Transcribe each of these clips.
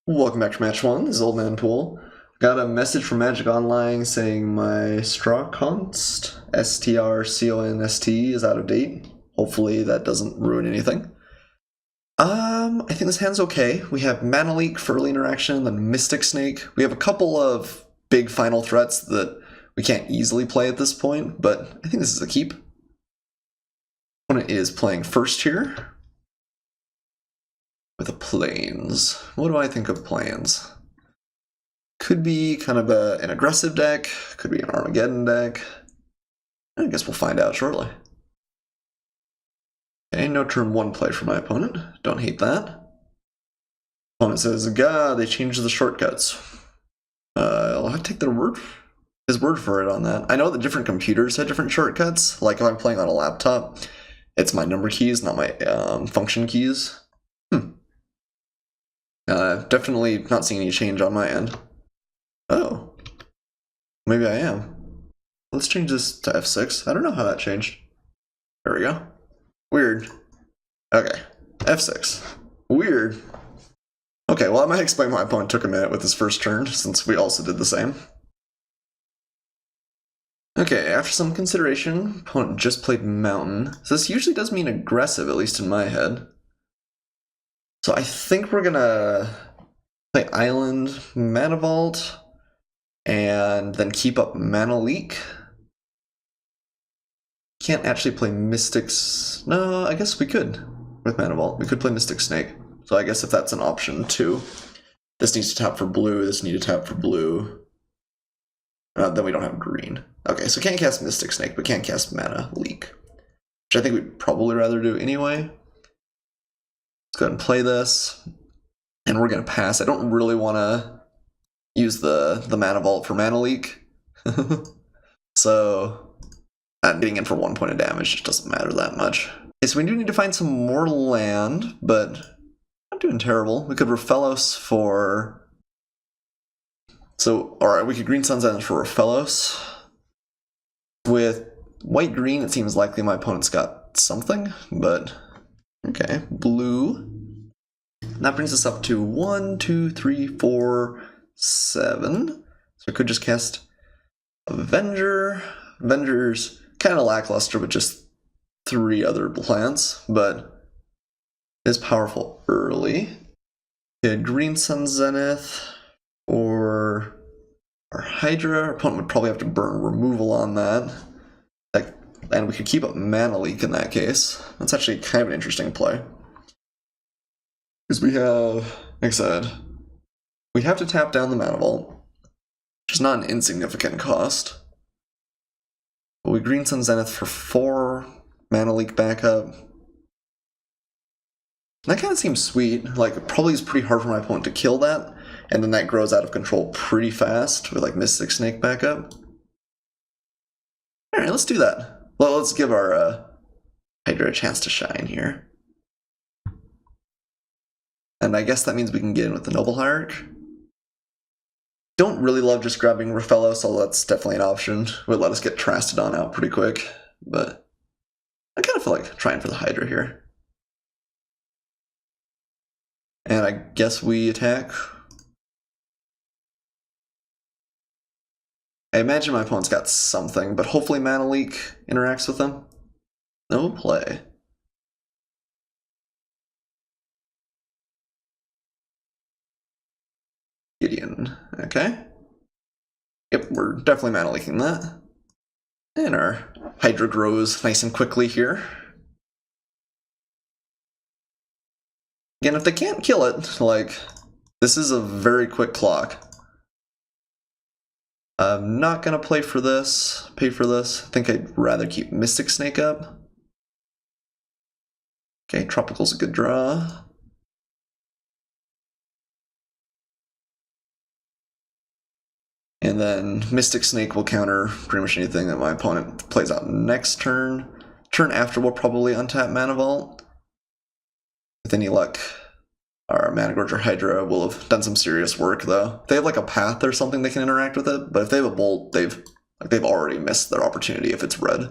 Welcome back to match one. This is Old Man Poole. Got a message from Magic Online saying my straw const, strconst, is out of date. Hopefully that doesn't ruin anything. I think this hand's okay. We have Mana Leak for early interaction, then Mystic Snake. We have a couple of big final threats that we can't easily play at this point, but I think this is a keep. Opponent is playing first here with a Plains. What do I think of Plains? Could be kind of an aggressive deck, could be an Armageddon deck. I guess we'll find out shortly. Okay, no turn one play for my opponent. Don't hate that. Opponent says, "God, they changed the shortcuts." I'll have to take his word for it on that. I know that different computers have different shortcuts. Like if I'm playing on a laptop, it's my number keys, not my function keys. Definitely not seeing any change on my end. Oh, maybe I am. Let's change this to F6. I don't know how that changed. There we go. Weird. Okay, F6. Weird. Okay, well, I might explain why my opponent took a minute with his first turn, since we also did the same. Okay, after some consideration, opponent just played Mountain. So this usually does mean aggressive, at least in my head. So I think we're gonna play Island, Mana Vault, and then keep up Mana Leak. Can't actually play Mystics. No, I guess we could with Mana Vault. We could play Mystic Snake. So I guess if that's an option too. This needs to tap for blue, this needs to tap for blue. Then we don't have green. Okay, so can't cast Mystic Snake, but can't cast Mana Leak. Which I think we'd probably rather do anyway. Let's go ahead and play this. And we're going to pass. I don't really want to use the Mana Vault for Mana Leak. So, getting in for 1 point of damage just doesn't matter that much. Okay, so we do need to find some more land, but not doing terrible. We could Riffellos for... So, alright, we could Green Sun's Zenith for Riffellos. With white-green, it seems likely my opponent's got something, but... Okay, blue. And that brings us up to 1, 2, 3, 4, 7. So we could just cast Avenger. Avenger's kind of lackluster with just 3 other plants, but is powerful early. Okay, Green Sun Zenith or our Hydra. Our opponent would probably have to burn removal on that. And we could keep up Mana Leak in that case. That's actually kind of an interesting play. Because we have, like I said, we'd have to tap down the Mana Vault, which is not an insignificant cost. But we Green Sun Zenith for 4 Mana Leak backup. That kind of seems sweet. Like, it probably is pretty hard for my opponent to kill that, and then that grows out of control pretty fast with like Mystic Snake backup. Alright, let's do that. Well, let's give our Hydra a chance to shine here. And I guess that means we can get in with the Noble Hierarch. Don't really love just grabbing Riffellos, so that's definitely an option. Would let us get Trastodon out pretty quick, but I kind of feel like trying for the Hydra here. And I guess we attack. I imagine my opponent's got something, but hopefully Mana Leak interacts with them. No play. Gideon. Okay. Yep, we're definitely Mana Leaking that. And our Hydra grows nice and quickly here. Again, if they can't kill it, like, this is a very quick clock. I'm not gonna pay for this. I think I'd rather keep Mystic Snake up. Okay, Tropical's a good draw. And then Mystic Snake will counter pretty much anything that my opponent plays out next turn. Turn after we'll probably untap Mana Vault. With any luck, our Mana Gorge or Hydra will have done some serious work, though. If they have like a path or something, they can interact with it. But if they have a bolt, they've already missed their opportunity if it's red.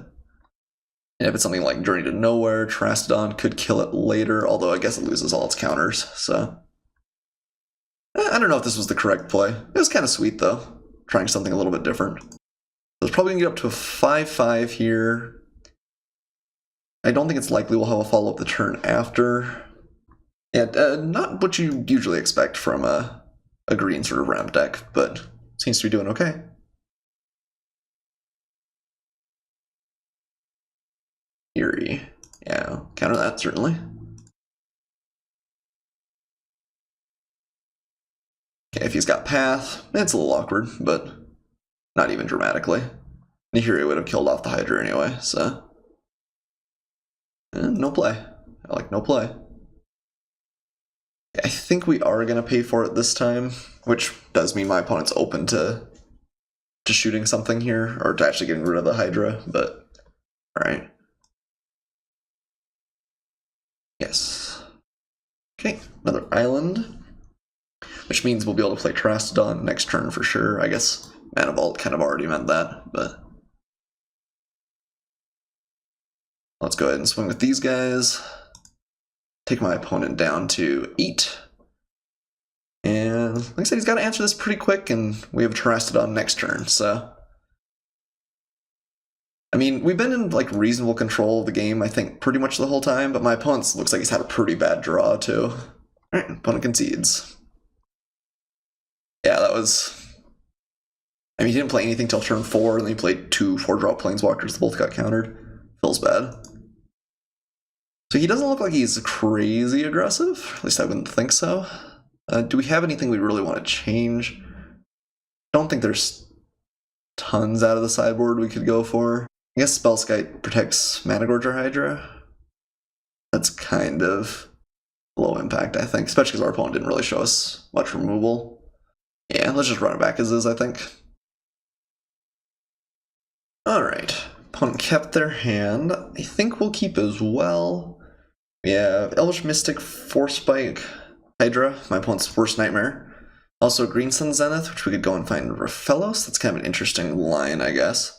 And if it's something like Journey to Nowhere, Trastodon could kill it later, although I guess it loses all its counters. So I don't know if this was the correct play. It was kind of sweet, though. Trying something a little bit different. So it's probably going to get up to a 5-5 here. I don't think it's likely we'll have a follow-up the turn after. Yeah, not what you usually expect from a green sort of ramp deck, but seems to be doing okay. Eerie. Yeah, counter that, certainly. Okay, if he's got Path, it's a little awkward, but not even dramatically. Nihiri would have killed off the Hydra anyway, so... no play. I like no play. I think we are going to pay for it this time, which does mean my opponent's open to shooting something here, or to actually getting rid of the Hydra, but... Alright. Yes. Okay, another island. Which means we'll be able to play Terastodon next turn for sure. I guess Mana Vault kind of already meant that, but... Let's go ahead and swing with these guys. Take my opponent down to 8. And like I said, he's got to answer this pretty quick, and we have Terastodon next turn, so... I mean, we've been in like reasonable control of the game, I think, pretty much the whole time, but my opponent looks like he's had a pretty bad draw, too. Alright, opponent concedes. Yeah, that was... I mean, he didn't play anything till turn 4, and then he played 2 4-drop Planeswalkers that both got countered. Feels bad. So he doesn't look like he's crazy aggressive. At least I wouldn't think so. Do we have anything we really want to change? Don't think there's tons out of the sideboard we could go for. I guess Spellskite protects Managorger Hydra. That's kind of low impact, I think, especially because our opponent didn't really show us much removal. Yeah, let's just run it back as is, I think. Alright, opponent kept their hand. I think we'll keep as well. We have Elvish Mystic, Force Spike, Hydra, my opponent's worst nightmare. Also Green Sun Zenith, which we could go and find Raphellos. That's kind of an interesting line, I guess.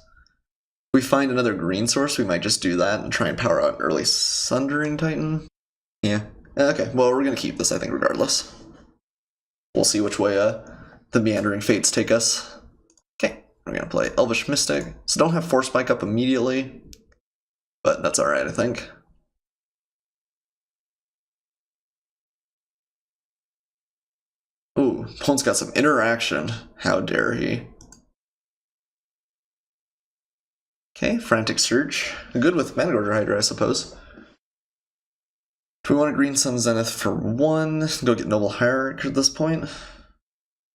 If we find another green source, we might just do that and try and power out an early Sundering Titan. Yeah. Okay, well, we're going to keep this, I think, regardless. We'll see which way the Meandering Fates take us. Okay, we're going to play Elvish Mystic. So don't have Force Spike up immediately, but that's alright, I think. Ooh, opponent's got some interaction. How dare he. Okay, Frantic Search. Good with Managorger Hydra, I suppose. Do we want a Green Sun Zenith for 1? Go get Noble Hierarch at this point?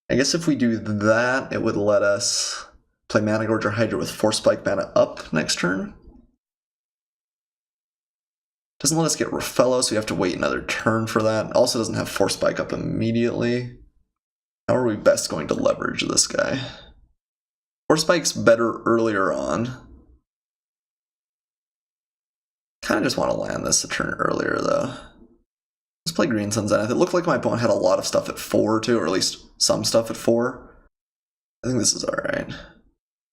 I guess if we do that, it would let us play Managorger Hydra with Force Spike mana up next turn. Doesn't let us get Raphellos, so we have to wait another turn for that. Also doesn't have Force Spike up immediately. How are we best going to leverage this guy? Force Spike's better earlier on. Kind of just want to land this a turn earlier, though. Let's play Green Sun Zenith. It looked like my opponent had a lot of stuff at 4, too, or at least some stuff at 4. I think this is alright.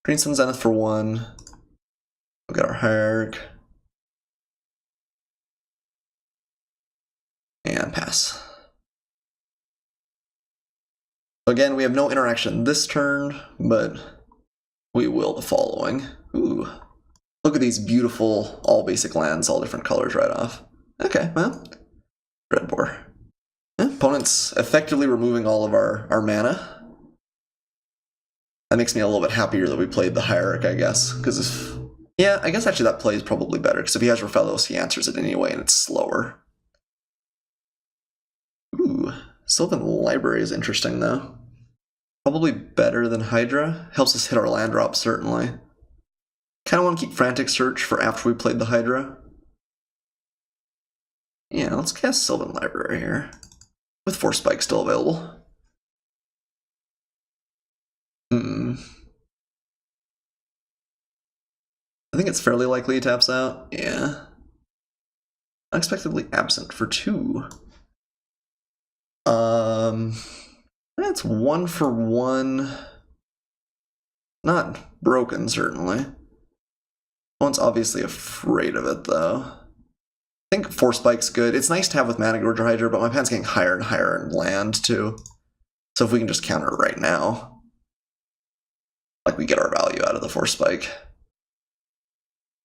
Green Sun Zenith for 1. We'll get our Hierarch. And pass. So again, we have no interaction this turn, but we will the following. Ooh. Look at these beautiful, all basic lands, all different colors right off. Okay, well, Red Boar. Opponent's effectively removing all of our mana. That makes me a little bit happier that we played the Hierarch, I guess. Because if... Yeah, I guess actually that play is probably better, because if he has Raphellos, he answers it anyway, and it's slower. Ooh, Sylvan Library is interesting, though. Probably better than Hydra. Helps us hit our land drop, certainly. Kind of want to keep Frantic Search for after we played the Hydra. Yeah, let's cast Sylvan Library here. With Force Spike still available. I think it's fairly likely he taps out. Yeah. Unexpectedly absent for 2. That's 1 for 1. Not broken, certainly. One's obviously afraid of it, though. I think Force Spike's good. It's nice to have with Managorger Hydra, but my pan's getting higher and higher in land, too. So if we can just counter it right now, like we get our value out of the Force Spike.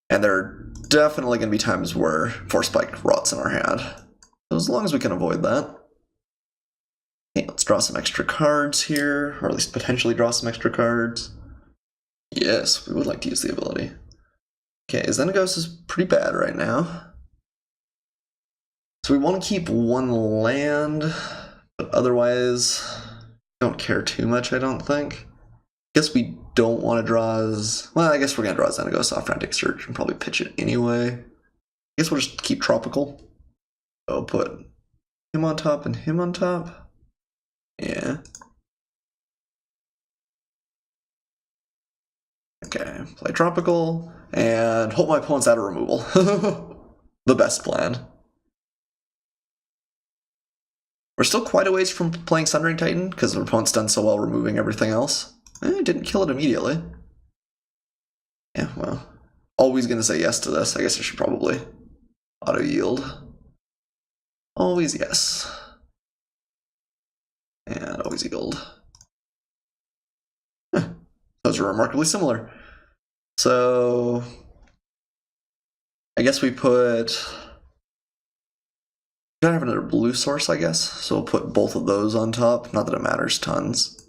And there are definitely going to be times where Force Spike rots in our hand. So as long as we can avoid that. Okay, let's draw some extra cards here, or at least potentially draw some extra cards. Yes, we would like to use the ability. Okay, Xenagos is pretty bad right now. So we want to keep one land, but otherwise don't care too much, I don't think. Guess we don't want to draw as... Well, I guess we're going to draw Xenagos off Frantic Search and probably pitch it anyway. I guess we'll just keep Tropical. So put him on top and him on top. Yeah. Okay, play Tropical, and hope my opponent's out of removal. The best plan. We're still quite a ways from playing Sundering Titan, because our opponent's done so well removing everything else. Didn't kill it immediately. Yeah, well, always gonna say yes to this. I guess I should probably auto-yield. Always yes. And always yield. Those are remarkably similar. So I guess we put... We don't have another blue source, I guess, so we'll put both of those on top. Not that it matters tons.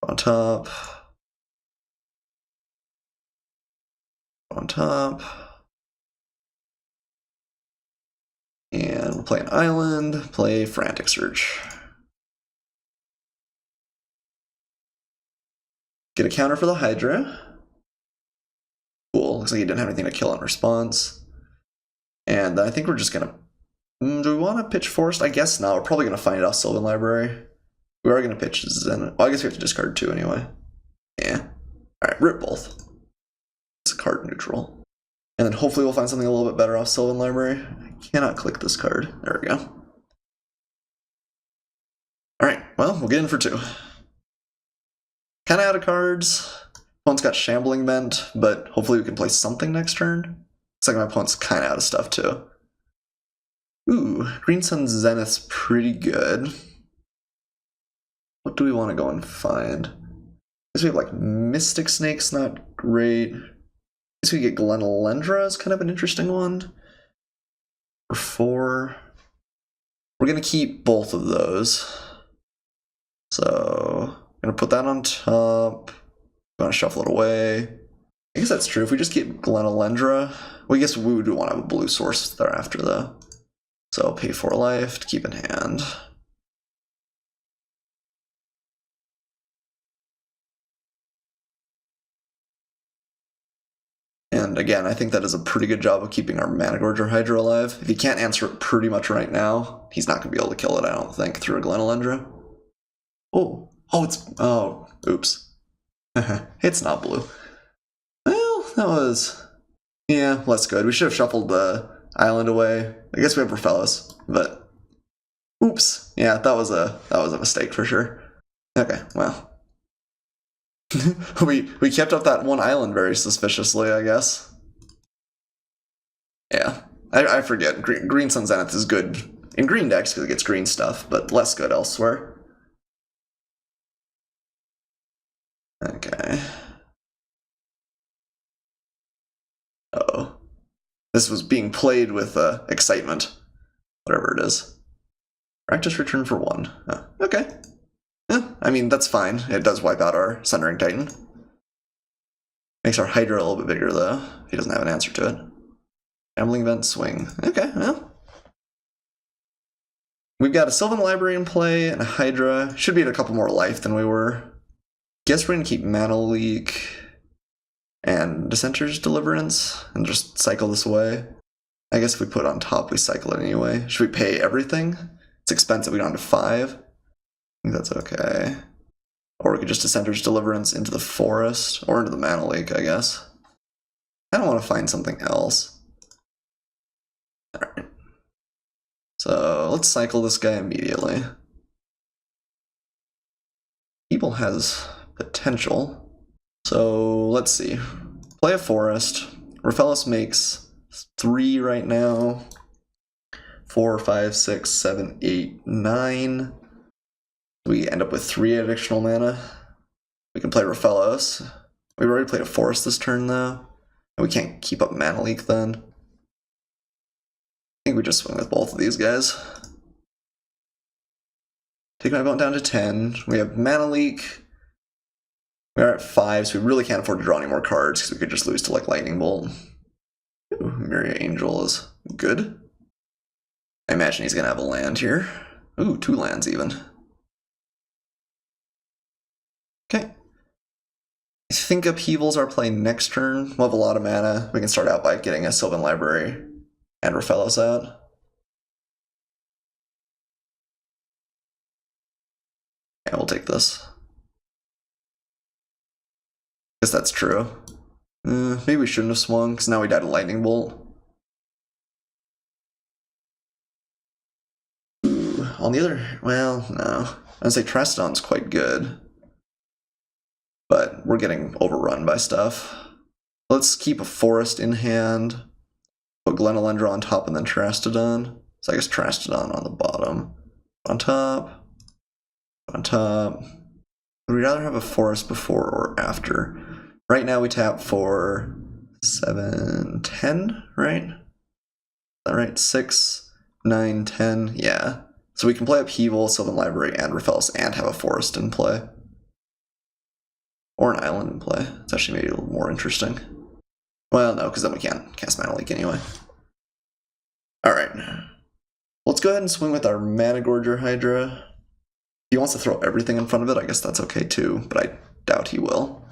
On top. On top. And we'll play an island, play Frantic Search. Get a counter for the Hydra. Cool, looks like he didn't have anything to kill in response. And then I think we're just gonna... do we want to pitch Forest? I guess not. We're probably gonna find it off Sylvan Library. We are gonna pitch Zen. Well, I guess we have to discard 2 anyway. Yeah. Alright, rip both. It's card neutral. And then hopefully we'll find something a little bit better off Sylvan Library. I cannot click this card. There we go. Alright, well, we'll get in for 2. Kinda out of cards. Opponent's got Shambling Bent, but hopefully we can play something next turn. Looks like my opponent's kinda out of stuff too. Ooh, Green Sun Zenith's pretty good. What do we want to go and find? I guess we have like Mystic Snake's not great. I guess we get Glenelendra is kind of an interesting one. For 4. We're gonna keep both of those. So I'm gonna put that on top. I'm gonna shuffle it away. I guess that's true. If we just keep Glenelendra, well, I guess we would want to have a blue source thereafter though. So pay 4 life to keep in hand. And again, I think that is a pretty good job of keeping our Mana Gorger Hydra alive. If he can't answer it pretty much right now, he's not going to be able to kill it, I don't think, through a Glenelendra. Oh, it's... Oh, oops. It's not blue. Well, that was... Yeah, less good. We should have shuffled the island away. I guess we have Rivals, but... Oops. Yeah, that was a mistake for sure. Okay, well... we kept up that one island very suspiciously, I guess. Yeah, I forget. Green Sun Zenith is good in green decks because it gets green stuff, but less good elsewhere. Okay. Uh-oh. This was being played with excitement. Whatever it is. Practice return for 1. Oh, okay. Yeah, I mean, that's fine. It does wipe out our Sundering Titan. Makes our Hydra a little bit bigger, though. He doesn't have an answer to it. Gambling Event, swing. Okay, well. We've got a Sylvan Library in play and a Hydra. Should be at a couple more life than we were. Guess we're going to keep Mana Leak and Dissenter's Deliverance and just cycle this away. I guess if we put it on top, we cycle it anyway. Should we pay everything? It's expensive. We don't have 5. I think that's okay. Or we could just Dissenter's Deliverance into the Forest, or into the Mana Leak, I guess. I don't want to find something else. Alright. So let's cycle this guy immediately. Evil has potential. So let's see. Play a Forest. Rivals makes 3 right now. 4, 5, 6, 7, 8, 9. We end up with 3 additional mana. We can play Riffellos. We've already played a Forest this turn, though. And we can't keep up Mana Leak, then. I think we just swing with both of these guys. Take my opponent down to 10. We have Mana Leak. We're at 5, so we really can't afford to draw any more cards, because we could just lose to, like, Lightning Bolt. Ooh, Myria Angel is good. I imagine he's gonna have a land here. Ooh, 2 lands, even. Okay. I think Upheaval's our play next turn. We'll have a lot of mana. We can start out by getting a Sylvan Library and Riffellos out. Yeah, we'll take this. Guess that's true. Maybe we shouldn't have swung, because now we died a Lightning Bolt. Ooh, on the other... well, no. I'd say Treston's quite good. But we're getting overrun by stuff. Let's keep a Forest in hand. Put Glenalendra on top and then Trastodon. So I guess Trastodon on the bottom. On top. On top. Would we rather have a Forest before or after? Right now we tap for 7, 10, right? Is that right? 6, 9, 10, yeah. So we can play Upheaval, Sylvan Library, and Riffellos, and have a Forest in play. Or an island in play. It's actually maybe a little more interesting. Well, no, because then we can't cast Mana Leak anyway. Alright. Let's go ahead and swing with our Mana Gorger Hydra. If he wants to throw everything in front of it, I guess that's okay too, but I doubt he will.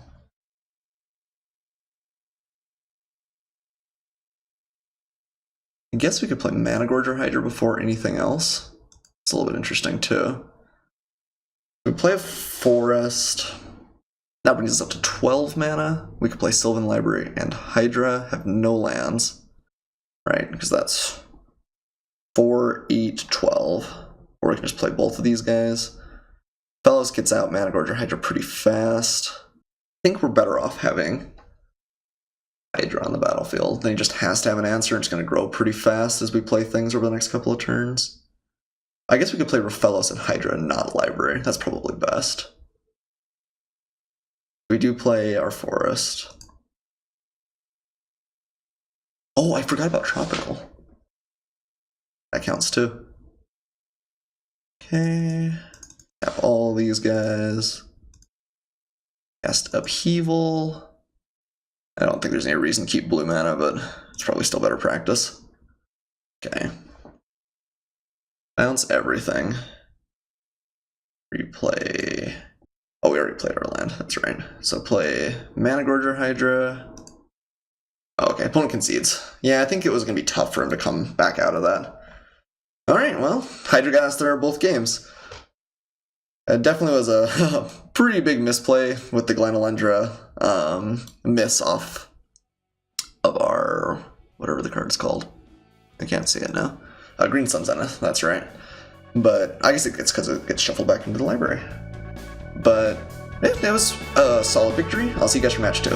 I guess we could play Mana Gorger Hydra before anything else. It's a little bit interesting too. We play a Forest. That brings us up to 12 mana. We could play Sylvan Library and Hydra, have no lands. Right, because that's 4, 8, 12. Or we can just play both of these guys. Fellows gets out Mana Gorger Hydra pretty fast. I think we're better off having Hydra on the battlefield. Then he just has to have an answer, and it's going to grow pretty fast as we play things over the next couple of turns. I guess we could play Riffellos and Hydra and not Library. That's probably best. We do play our Forest. Oh, I forgot about Tropical. That counts too. Okay. Have all these guys. Cast Upheaval. I don't think there's any reason to keep blue mana, but it's probably still better practice. Okay. Bounce everything. Replay. Oh, we already played our land. That's right. So play Mana Gorger Hydra. Oh, okay, opponent concedes. Yeah, I think it was going to be tough for him to come back out of that. Alright, well, Hydra got us through both games. It definitely was a pretty big misplay with the Glenalendra miss off of our, whatever the card's called. I can't see it now. Green Sun Zenith, that's right. But I guess it's because it gets shuffled back into the library. But yeah, that was a solid victory. I'll see you guys for match 2.